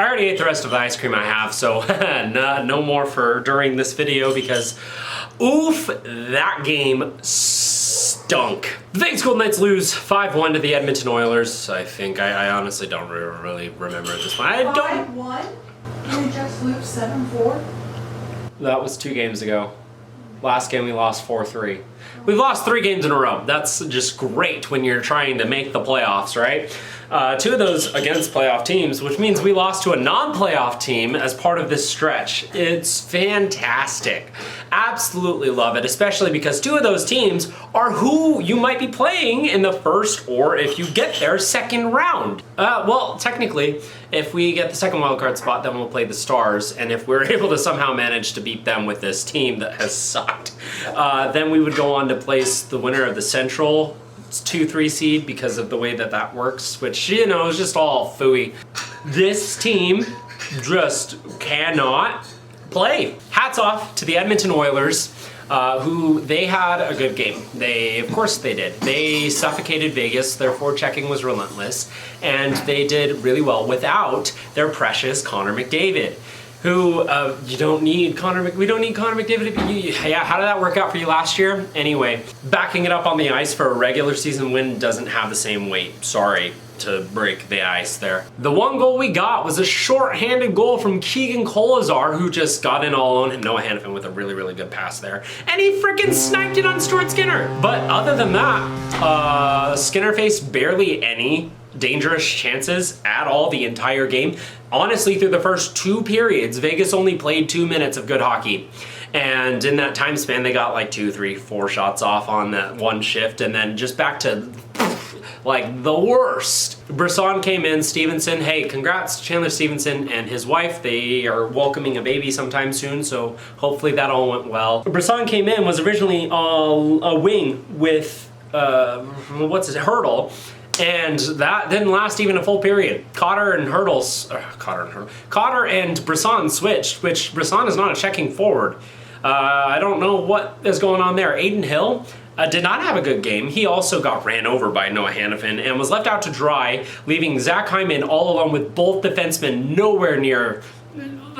I already ate the rest of the ice cream I have, so no more for during this video because oof, that game stunk. The Vegas Golden Knights lose 5-1 to the Edmonton Oilers. I think, I honestly don't really remember at this point. I don't. 5-1? Did we just lose 7-4? That was 2 games ago. Last game we lost 4-3. We've lost 3 games in a row. That's just great when you're trying to make the playoffs, right? 2 of those against playoff teams, which means we lost to a non-playoff team as part of this stretch. It's fantastic. Absolutely love it, especially because 2 of those teams are who you might be playing in the first, or if you get there, second round. Well, technically, if we get the second wildcard spot, then we'll play the Stars, and if we're able to somehow manage to beat them with this team that has sucked, then we would go on to place the winner of the Central 2-3 seed because of the way that works, which, you know, is just all phooey. This team just cannot play. Hats off to the Edmonton Oilers, who they had a good game. Of course they did. They suffocated Vegas, their forechecking was relentless, and they did really well without their precious Connor McDavid. Who, we don't need Connor McDavid. Yeah, how did that work out for you last year? Anyway, backing it up on the ice for a regular season win doesn't have the same weight. Sorry to break the ice there. The one goal we got was a short-handed goal from Keegan Kolazar, who just got in all alone, and Noah Hannafin with a really good pass there. And he freaking sniped it on Stuart Skinner. But other than that, Skinner faced barely any dangerous chances at all the entire game. Honestly, through the first 2 periods, Vegas only played 2 minutes of good hockey. And in that time span, they got like 2, 3, 4 shots off on that one shift, and then just back to like the worst. Brisson came in, Stevenson, hey, congrats to Chandler Stevenson and his wife. They are welcoming a baby sometime soon, so hopefully that all went well. Brisson came in, was originally a wing with, Hurdle, and that didn't last even a full period. Cotter and Brisson switched, which Brisson is not a checking forward. I don't know what is going on there. Aiden Hill did not have a good game. He also got ran over by Noah Hannafin and was left out to dry, leaving Zach Hyman all alone with both defensemen nowhere near.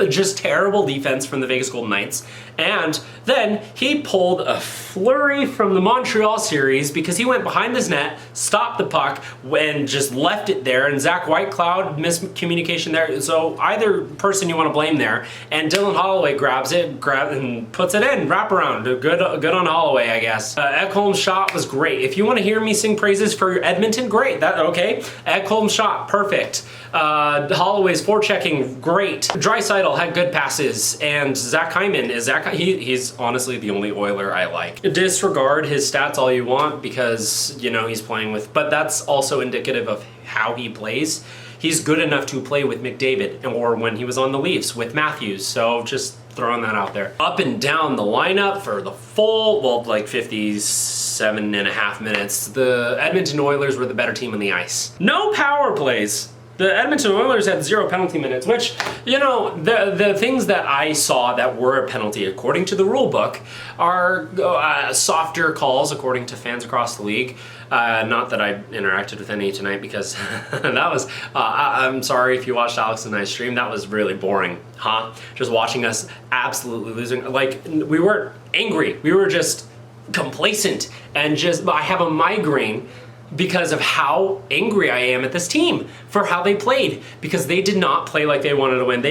Just terrible defense from the Vegas Golden Knights. And then he pulled a flurry from the Montreal series because he went behind his net, stopped the puck, and just left it there. And Zach Whitecloud, miscommunication there. So either person you want to blame there. And Dylan Holloway grabs it, and puts it in, wraparound. Good on Holloway, I guess. Ekholm's shot was great. If you want to hear me sing praises for Edmonton, great. Okay. Ekholm's shot, perfect. Holloway's forechecking, great. Draisaitl had good passes, and Zach Hyman he's honestly the only Oiler I like. Disregard his stats all you want because, you know, he's playing with, but that's also indicative of how he plays. He's good enough to play with McDavid, or when he was on the Leafs with Matthews, so just throwing that out there. Up and down the lineup for the full, well, like 57.5 minutes, the Edmonton Oilers were the better team on the ice. No power plays. The Edmonton Oilers had 0 penalty minutes, which, you know, the things that I saw that were a penalty according to the rule book are softer calls according to fans across the league. Not that I interacted with any tonight because that was, I'm sorry if you watched Alex and I's stream, that was really boring, huh? Just watching us absolutely losing. Like, we weren't angry, we were just complacent and I have a migraine because of how angry I am at this team for how they played, because they did not play like they wanted to win.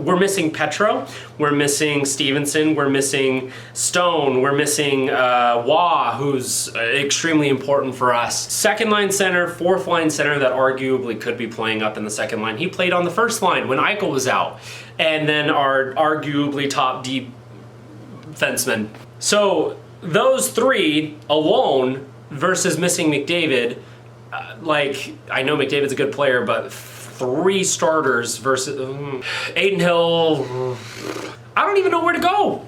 We're missing Petro, we're missing Stevenson, we're missing Stone, we're missing Wah, who's extremely important for us. Second line center, fourth line center that arguably could be playing up in the second line. He played on the first line when Eichel was out, and then our arguably top defenseman. So those 3 alone versus missing McDavid, like, I know McDavid's a good player, but 3 starters versus Aiden Hill, I don't even know where to go.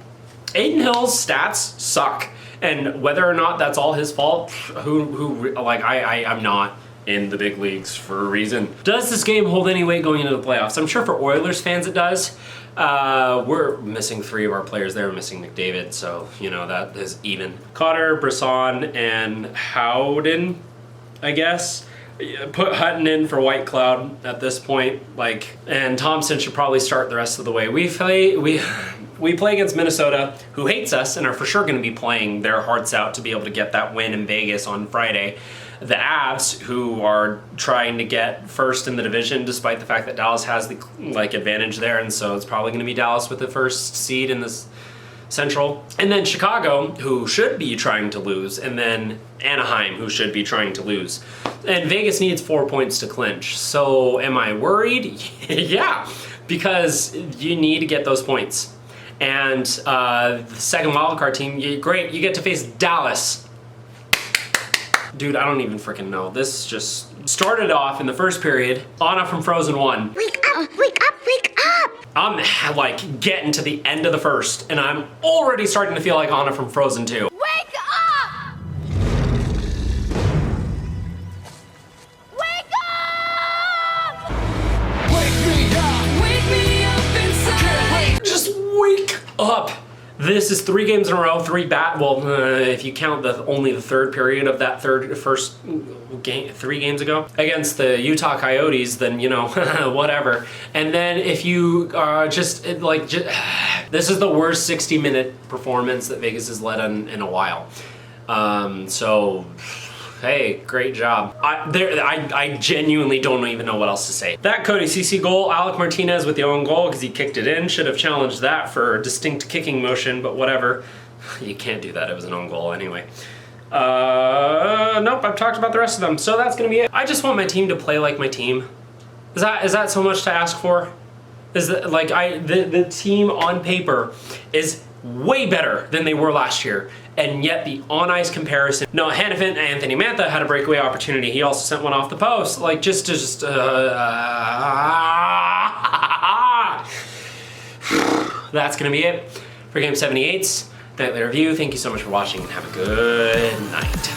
Aiden Hill's stats suck, and whether or not that's all his fault, I'm not in the big leagues for a reason. Does this game hold any weight going into the playoffs? I'm sure for Oilers fans it does. We're missing 3 of our players there, missing McDavid, so, you know, that is even. Cotter, Brisson, and Howden, I guess. put Hutton in for White Cloud at this point, like, and Thompson should probably start the rest of the way. We play against Minnesota, who hates us and are for sure going to be playing their hearts out to be able to get that win in Vegas on Friday. The Avs, who are trying to get first in the division, despite the fact that Dallas has the advantage there, and so it's probably going to be Dallas with the first seed in this Central. And then Chicago, who should be trying to lose, and then Anaheim, who should be trying to lose. And Vegas needs 4 points to clinch. So am I worried? Yeah, because you need to get those points. And the second wildcard team, great, you get to face Dallas. Dude, I don't even freaking know. This just started off in the first period. Anna from Frozen 1. Wake up, wake up, wake up! I'm like getting to the end of the first, and I'm already starting to feel like Anna from Frozen 2. Wake up! Wake up! Wake me up inside! Just wake up! This is 3 games in a row, if you count only the third period of that first game, 3 games ago against the Utah Coyotes, then whatever. And then if you this is the worst 60-minute performance that Vegas has led in a while. So hey, great job. I genuinely don't even know what else to say. That Cody CC goal, Alec Martinez with the own goal because he kicked it in. Should have challenged that for a distinct kicking motion, but whatever. You can't do that, it was an own goal anyway. Nope, I've talked about the rest of them, so that's gonna be it. I just want my team to play like my team. Is that so much to ask for? Is that the team on paper is way better than they were last year, and yet the on-ice comparison. Noah Hannafin, Anthony Mantha had a breakaway opportunity. He also sent one off the post. That's gonna be it for Game 78's Nightly Review. Thank you so much for watching and have a good night.